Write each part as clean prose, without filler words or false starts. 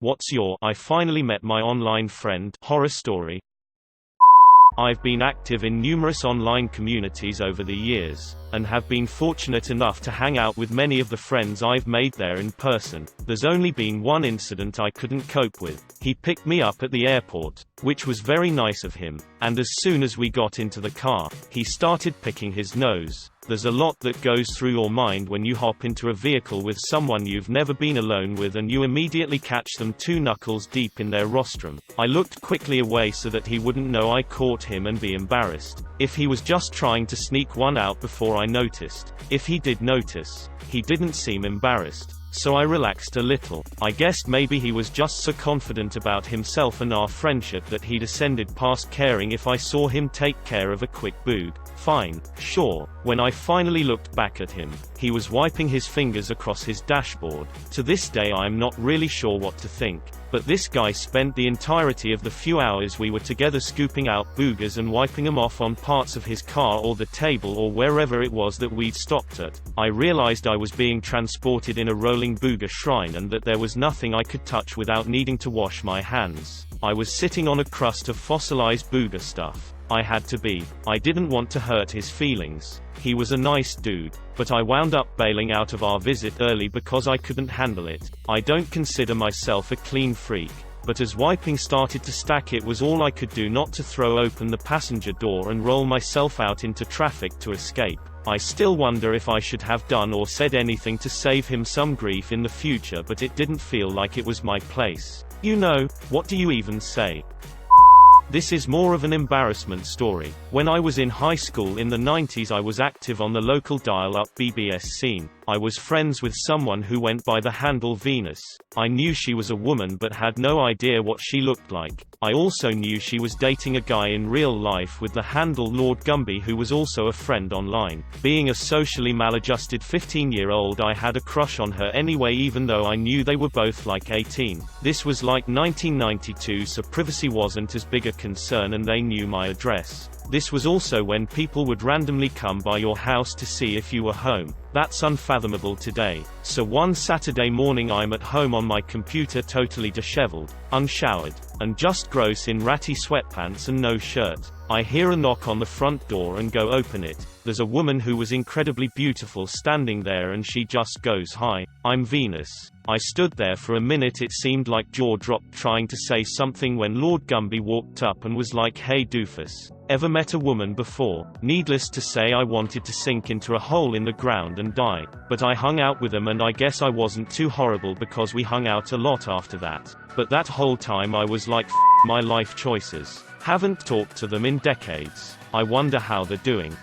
What's your I finally met my online friend horror story? I've been active in numerous online communities over the years, and have been fortunate enough to hang out with many of the friends I've made there in person. There's only been one incident I couldn't cope with. He picked me up at the airport, which was very nice of him, and as soon as we got into the car, he started picking his nose. There's a lot that goes through your mind when you hop into a vehicle with someone you've never been alone with and you immediately catch them 2 knuckles deep in their rostrum. I looked quickly away so that he wouldn't know I caught him and be embarrassed. If he was just trying to sneak one out before I noticed. If he did notice, he didn't seem embarrassed. So I relaxed a little. I guessed maybe he was just so confident about himself and our friendship that he descended past caring if I saw him take care of a quick boog. Fine, sure. When I finally looked back at him, he was wiping his fingers across his dashboard. To this day I'm not really sure what to think. But this guy spent the entirety of the few hours we were together scooping out boogers and wiping them off on parts of his car or the table or wherever it was that we'd stopped at. I realized I was being transported in a rolling booger shrine and that there was nothing I could touch without needing to wash my hands. I was sitting on a crust of fossilized booger stuff. I had to be. I didn't want to hurt his feelings. He was a nice dude, but I wound up bailing out of our visit early because I couldn't handle it. I don't consider myself a clean freak, but as wiping started to stack it was all I could do not to throw open the passenger door and roll myself out into traffic to escape. I still wonder if I should have done or said anything to save him some grief in the future, but it didn't feel like it was my place. You know, what do you even say? This is more of an embarrassment story. When I was in high school in the 90s, I was active on the local dial-up BBS scene. I was friends with someone who went by the handle Venus. I knew she was a woman but had no idea what she looked like. I also knew she was dating a guy in real life with the handle Lord Gumby, who was also a friend online. Being a socially maladjusted 15-year-old, I had a crush on her anyway, even though I knew they were both like 18. This was like 1992, so privacy wasn't as big a concern and they knew my address. This was also when people would randomly come by your house to see if you were home. That's unfathomable today. So one Saturday morning I'm at home on my computer, totally disheveled, unshowered, and just gross in ratty sweatpants and no shirt. I hear a knock on the front door and go open it. There's a woman who was incredibly beautiful standing there and she just goes, "Hi, I'm Venus." I stood there for a minute. It seemed like jaw dropped trying to say something when Lord Gumby walked up and was like, "Hey doofus, ever met a woman before?" Needless to say, I wanted to sink into a hole in the ground and die. But I hung out with him and I guess I wasn't too horrible because we hung out a lot after that. But that whole time I was like, my life choices. Haven't talked to them in decades. I wonder how they're doing.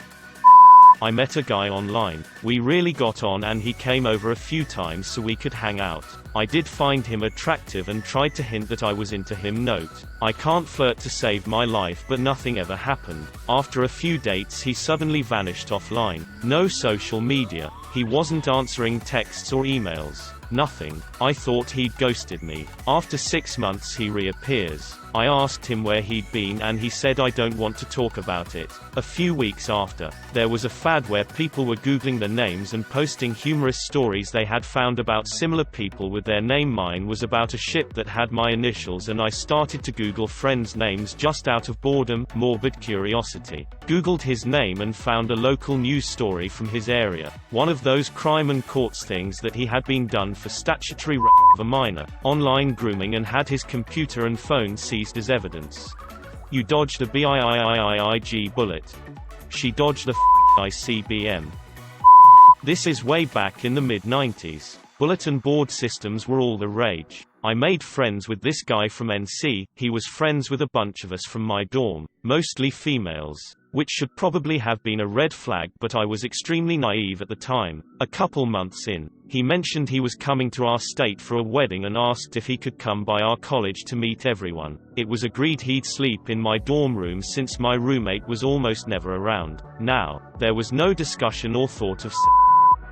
I met a guy online. We really got on and he came over a few times so we could hang out. I did find him attractive and tried to hint that I was into him. Note: I can't flirt to save my life, but nothing ever happened. After a few dates he suddenly vanished offline. No social media. He wasn't answering texts or emails. Nothing. I thought he'd ghosted me. After 6 months he reappears. I asked him where he'd been and he said, "I don't want to talk about it." A few weeks after, there was a fad where people were googling their names and posting humorous stories they had found about similar people with their name. Mine was about a ship that had my initials, and I started to google friends' names just out of boredom, morbid curiosity. Googled his name and found a local news story from his area. One of those crime and courts things that he had been done for statutory rape of a minor, online grooming, and had his computer and phone seized as evidence. You dodged a BIIIIIG bullet. She dodged the ICBM. This is way back in the mid-90s. Bulletin board systems were all the rage. I made friends with this guy from NC. He was friends with a bunch of us from my dorm, mostly females, which should probably have been a red flag, but I was extremely naive at the time. A couple months in, he mentioned he was coming to our state for a wedding and asked if he could come by our college to meet everyone. It was agreed he'd sleep in my dorm room since my roommate was almost never around. Now, there was no discussion or thought of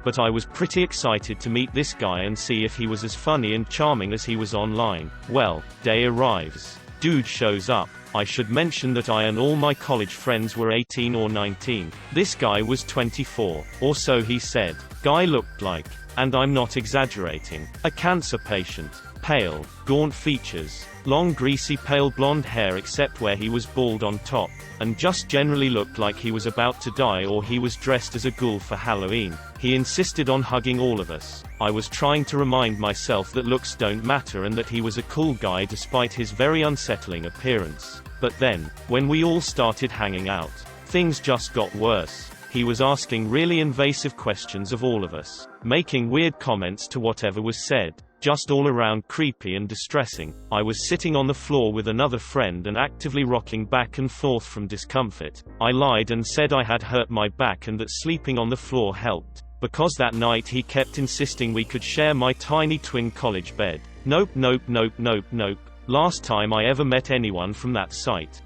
but I was pretty excited to meet this guy and see if he was as funny and charming as he was online. Well, day arrives. Dude shows up. I should mention that I and all my college friends were 18 or 19. This guy was 24, or so he said. Guy looked like, and I'm not exaggerating, a cancer patient. Pale, gaunt features, long greasy pale blonde hair except where he was bald on top, and just generally looked like he was about to die or he was dressed as a ghoul for Halloween. He insisted on hugging all of us. I was trying to remind myself that looks don't matter and that he was a cool guy despite his very unsettling appearance. But then, when we all started hanging out, things just got worse. He was asking really invasive questions of all of us, making weird comments to whatever was said. Just all around creepy and distressing. I was sitting on the floor with another friend and actively rocking back and forth from discomfort. I lied and said I had hurt my back and that sleeping on the floor helped. Because that night he kept insisting we could share my tiny twin college bed. Nope, nope, nope, nope, nope. Last time I ever met anyone from that site.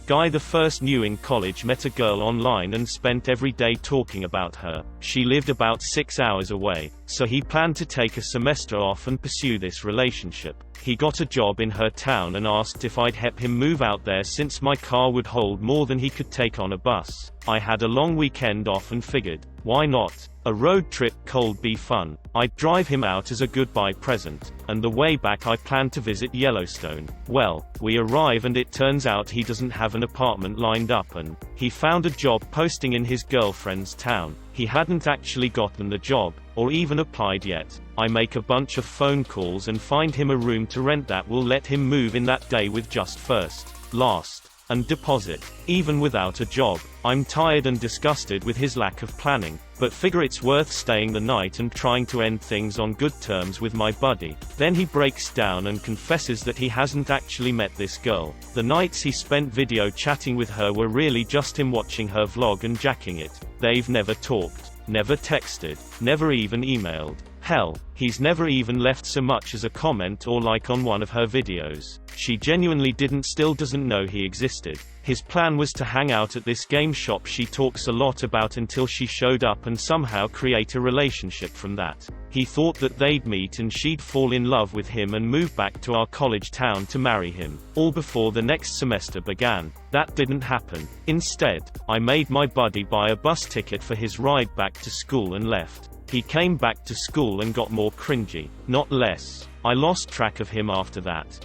Guy the first knew in college met a girl online and spent every day talking about her. She lived about 6 hours away, so he planned to take a semester off and pursue this relationship. He got a job in her town and asked if I'd help him move out there since my car would hold more than he could take on a bus. I had a long weekend off and figured, why not? A road trip could be fun. I'd drive him out as a goodbye present, and the way back I planned to visit Yellowstone. Well, we arrive and it turns out he doesn't have an apartment lined up and he found a job posting in his girlfriend's town. He hadn't actually gotten the job, or even applied yet. I make a bunch of phone calls and find him a room to rent that will let him move in that day with just first, last, and deposit. Even without a job, I'm tired and disgusted with his lack of planning, but figure it's worth staying the night and trying to end things on good terms with my buddy. Then he breaks down and confesses that he hasn't actually met this girl. The nights he spent video chatting with her were really just him watching her vlog and jacking it. They've never talked, never texted, never even emailed. Hell, he's never even left so much as a comment or like on one of her videos. She genuinely still doesn't know he existed. His plan was to hang out at this game shop she talks a lot about until she showed up and somehow create a relationship from that. He thought that they'd meet and she'd fall in love with him and move back to our college town to marry him, all before the next semester began. That didn't happen. Instead, I made my buddy buy a bus ticket for his ride back to school and left. He came back to school and got more cringy, not less. I lost track of him after that.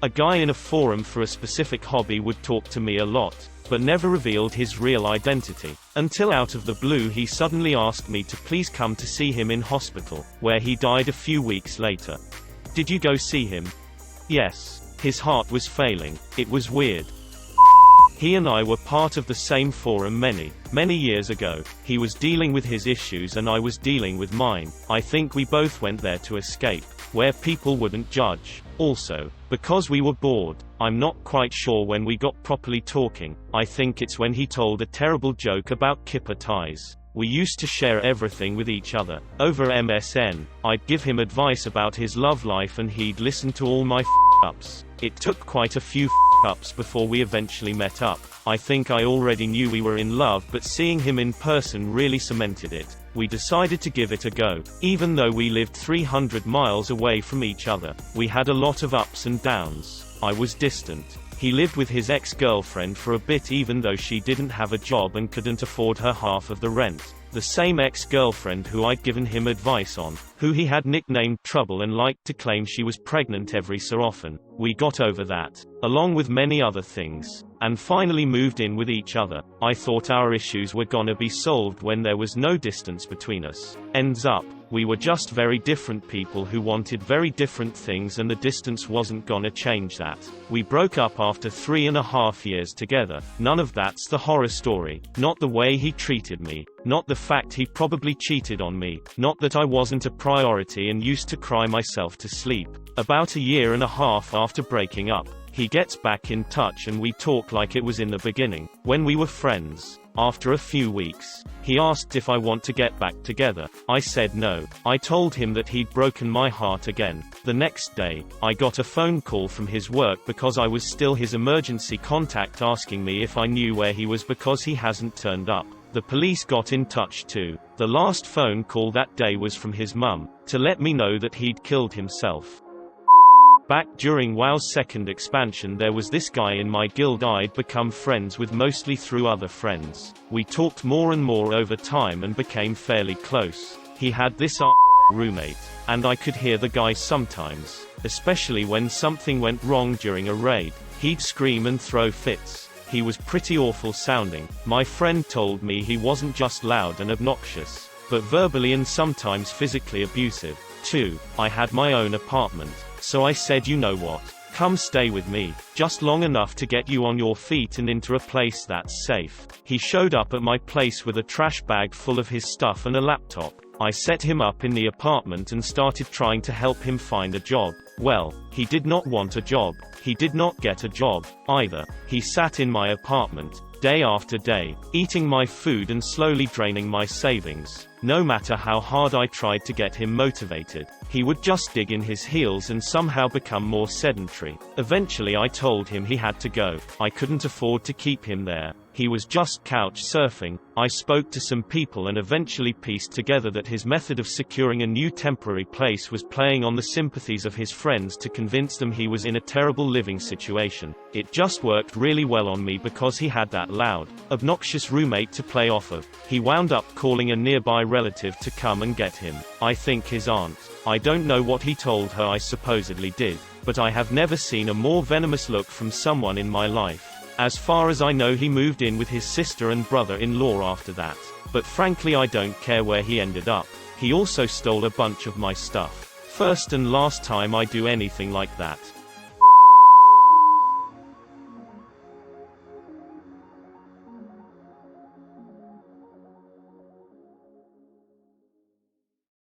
A guy in a forum for a specific hobby would talk to me a lot, but never revealed his real identity. Until out of the blue he suddenly asked me to please come to see him in hospital, where he died a few weeks later. Did you go see him? Yes. His heart was failing. It was weird. He and I were part of the same forum many years ago. He was dealing with his issues and I was dealing with mine. I think we both went there to escape, where people wouldn't judge. Also, because we were bored. I'm not quite sure when we got properly talking. I think it's when he told a terrible joke about kipper ties. We used to share everything with each other. Over MSN, I'd give him advice about his love life and he'd listen to all my f***ups. It took quite a few f***ups before we eventually met up. I think I already knew we were in love, but seeing him in person really cemented it. We decided to give it a go. Even though we lived 300 miles away from each other, we had a lot of ups and downs. I was distant. He lived with his ex-girlfriend for a bit even though she didn't have a job and couldn't afford her half of the rent. The same ex-girlfriend who I'd given him advice on, who he had nicknamed Trouble and liked to claim she was pregnant every so often. We got over that, along with many other things, and finally moved in with each other. I thought our issues were gonna be solved when there was no distance between us. Ends up, we were just very different people who wanted very different things and the distance wasn't gonna change that. We broke up after 3.5 years together. None of that's the horror story. Not the way he treated me. Not the fact he probably cheated on me. Not that I wasn't a priority and used to cry myself to sleep. About 1.5 years after breaking up, he gets back in touch and we talk like it was in the beginning, when we were friends. After a few weeks, he asked if I want to get back together. I said no. I told him that he'd broken my heart again. The next day, I got a phone call from his work because I was still his emergency contact asking me if I knew where he was because he hasn't turned up. The police got in touch too. The last phone call that day was from his mum, to let me know that he'd killed himself. Back during WoW's second expansion there was this guy in my guild I'd become friends with mostly through other friends. We talked more and more over time and became fairly close. He had this roommate. And I could hear the guy sometimes, especially when something went wrong during a raid. He'd scream and throw fits. He was pretty awful sounding. My friend told me he wasn't just loud and obnoxious, but verbally and sometimes physically abusive, too. I had my own apartment, so I said, you know what? Come stay with me, just long enough to get you on your feet and into a place that's safe. He showed up at my place with a trash bag full of his stuff and a laptop. I set him up in the apartment and started trying to help him find a job. Well, he did not want a job. He did not get a job, either. He sat in my apartment, day after day, eating my food and slowly draining my savings. No matter how hard I tried to get him motivated, he would just dig in his heels and somehow become more sedentary. Eventually I told him he had to go. I couldn't afford to keep him there. He was just couch surfing. I spoke to some people and eventually pieced together that his method of securing a new temporary place was playing on the sympathies of his friends to convince them he was in a terrible living situation. It just worked really well on me because he had that loud, obnoxious roommate to play off of. He wound up calling a nearby relative to come and get him. I think his aunt. I don't know what he told her I supposedly did, but I have never seen a more venomous look from someone in my life. As far as I know, he moved in with his sister and brother-in-law after that. But frankly, I don't care where he ended up. He also stole a bunch of my stuff. First and last time I do anything like that.